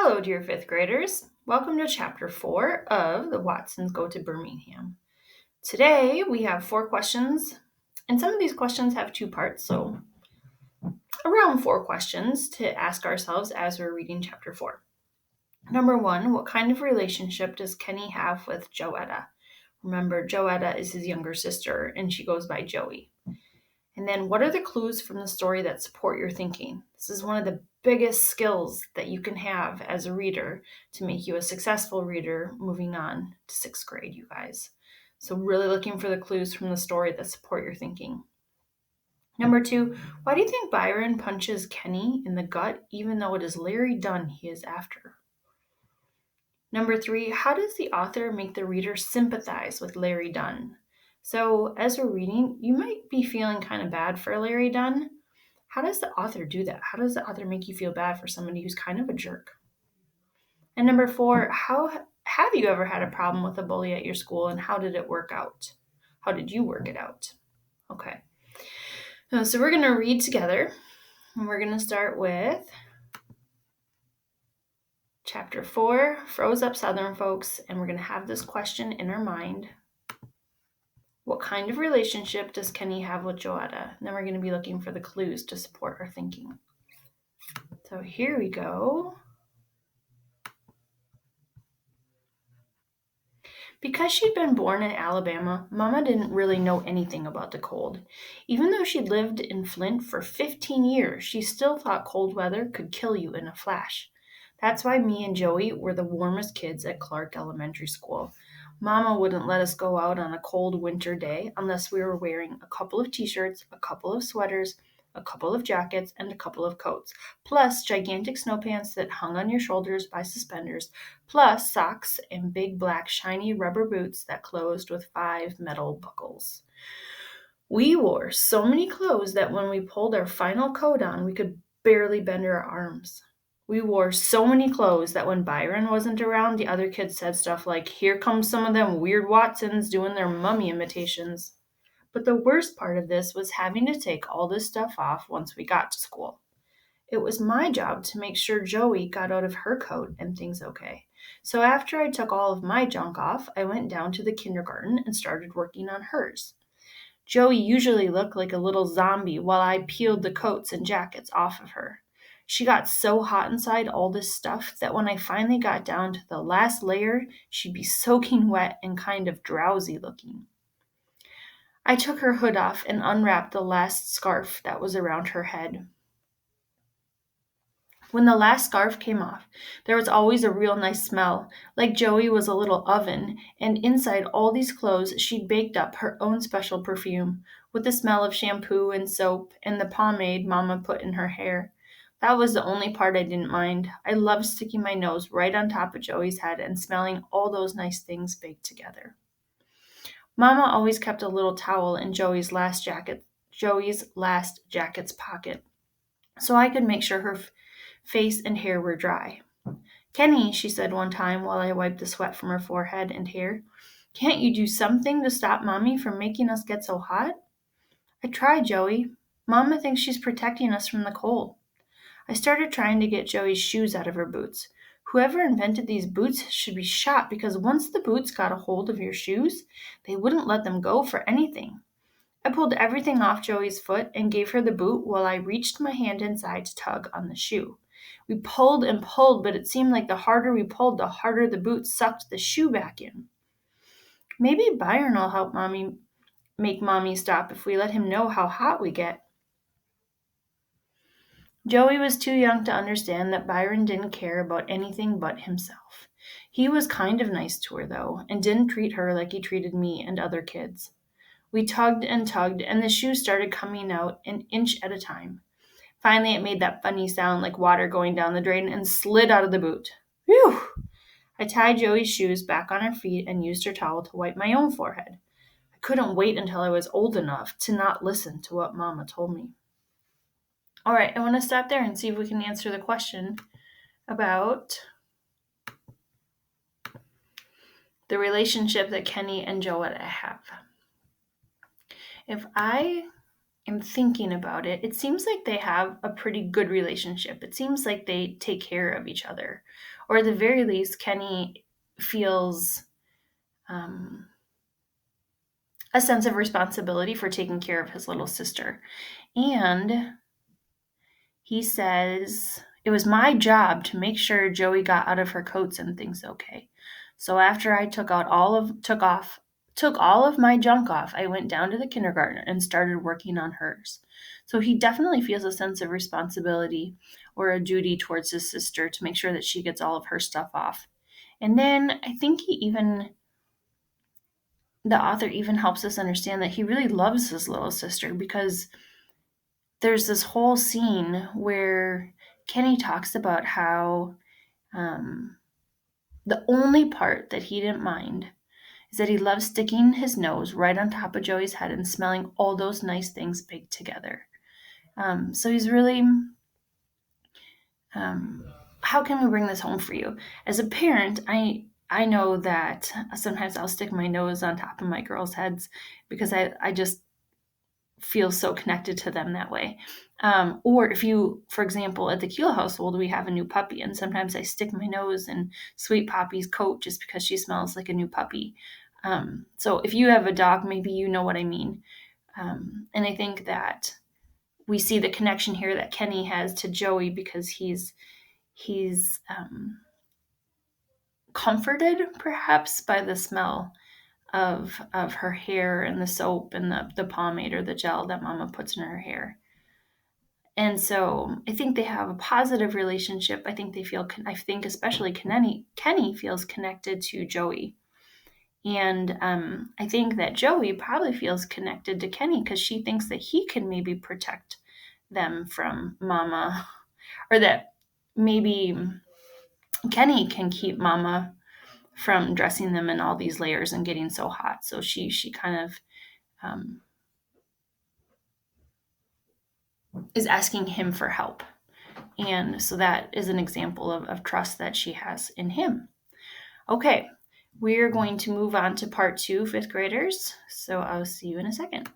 Hello, dear fifth graders. Welcome to Chapter 4 of The Watsons Go to Birmingham. Today we have 4 questions, and some of these questions have 2 parts, so around 4 questions to ask ourselves as we're reading Chapter 4. Number 1, what kind of relationship does Kenny have with Joetta? Remember, Joetta is his younger sister, and she goes by Joey. And then, what are the clues from the story that support your thinking? This is one of the biggest skills that you can have as a reader to make you a successful reader moving on to 6th grade, you guys. So, really looking for the clues from the story that support your thinking. Number 2, why do you think Byron punches Kenny in the gut even though it is Larry Dunn he is after? Number 3, how does the author make the reader sympathize with Larry Dunn? So, as we're reading, you might be feeling kind of bad for Larry Dunn. How does the author do that? How does the author make you feel bad for somebody who's kind of a jerk? And number 4, how have you ever had a problem with a bully at your school and how did it work out? How did you work it out? Okay. So, we're going to read together and we're going to start with Chapter 4, Froze Up Southern Folks, and we're going to have this question in our mind. What kind of relationship does Kenny have with Joetta? And then we're going to be looking for the clues to support our thinking. So here we go. Because she'd been born in Alabama, Mama didn't really know anything about the cold. Even though she'd lived in Flint for 15 years, she still thought cold weather could kill you in a flash. That's why me and Joey were the warmest kids at Clark Elementary School. Mama wouldn't let us go out on a cold winter day unless we were wearing a couple of t-shirts, a couple of sweaters, a couple of jackets, and a couple of coats, plus gigantic snow pants that hung on your shoulders by suspenders, plus socks and big black shiny rubber boots that closed with 5 metal buckles. We wore so many clothes that when we pulled our final coat on, we could barely bend our arms. We wore so many clothes that when Byron wasn't around, the other kids said stuff like, "Here comes some of them weird Watsons doing their mummy imitations." But the worst part of this was having to take all this stuff off once we got to school. It was my job to make sure Joey got out of her coat and things okay. So after I took all of my junk off, I went down to the kindergarten and started working on hers. Joey usually looked like a little zombie while I peeled the coats and jackets off of her. She got so hot inside all this stuff that when I finally got down to the last layer, she'd be soaking wet and kind of drowsy looking. I took her hood off and unwrapped the last scarf that was around her head. When the last scarf came off, there was always a real nice smell, like Joey was a little oven, and inside all these clothes she'd baked up her own special perfume, with the smell of shampoo and soap and the pomade Mama put in her hair. That was the only part I didn't mind. I loved sticking my nose right on top of Joey's head and smelling all those nice things baked together. Mama always kept a little towel in Joey's last jacket's pocket, so I could make sure her face and hair were dry. "Kenny," she said one time while I wiped the sweat from her forehead and hair, "can't you do something to stop Mommy from making us get so hot?" "I tried, Joey. Mama thinks she's protecting us from the cold." I started trying to get Joey's shoes out of her boots. Whoever invented these boots should be shot because once the boots got a hold of your shoes, they wouldn't let them go for anything. I pulled everything off Joey's foot and gave her the boot while I reached my hand inside to tug on the shoe. We pulled and pulled, but it seemed like the harder we pulled, the harder the boot sucked the shoe back in. "Maybe Byron will help make Mommy stop if we let him know how hot we get." Joey was too young to understand that Byron didn't care about anything but himself. He was kind of nice to her, though, and didn't treat her like he treated me and other kids. We tugged, and the shoe started coming out an inch at a time. Finally, it made that funny sound like water going down the drain and slid out of the boot. Whew! I tied Joey's shoes back on her feet and used her towel to wipe my own forehead. I couldn't wait until I was old enough to not listen to what Mama told me. All right, I want to stop there and see if we can answer the question about the relationship that Kenny and Joetta have. If I am thinking about it, it seems like they have a pretty good relationship. It seems like they take care of each other. Or at the very least, Kenny feels a sense of responsibility for taking care of his little sister. And he says, "It was my job to make sure Joey got out of her coats and things okay. So after I took all of my junk off, I went down to the kindergarten and started working on hers." So he definitely feels a sense of responsibility or a duty towards his sister to make sure that she gets all of her stuff off. And then I think the author even helps us understand that he really loves his little sister, because there's this whole scene where Kenny talks about how um, the only part that he didn't mind is that he loves sticking his nose right on top of Joey's head and smelling all those nice things baked together. So he's really, how can we bring this home for you? As a parent, I know that sometimes I'll stick my nose on top of my girls' heads because I just feel so connected to them that way. Or if you, for example, at the Keel household, we have a new puppy, and sometimes I stick my nose in Sweet Poppy's coat just because she smells like a new puppy. So if you have a dog, maybe you know what I mean. And I think that we see the connection here that Kenny has to Joey because he's comforted perhaps by the smell of her hair and the soap and the pomade or the gel that Mama puts in her hair. And so I think they have a positive relationship. I think especially Kenny feels connected to Joey. And I think that Joey probably feels connected to Kenny because she thinks that he can maybe protect them from Mama, or that maybe Kenny can keep Mama from dressing them in all these layers and getting so hot. So she kind of um, is asking him for help. And so that is an example of trust that she has in him. Okay, we're going to move on to part two, fifth graders. So I'll see you in a second.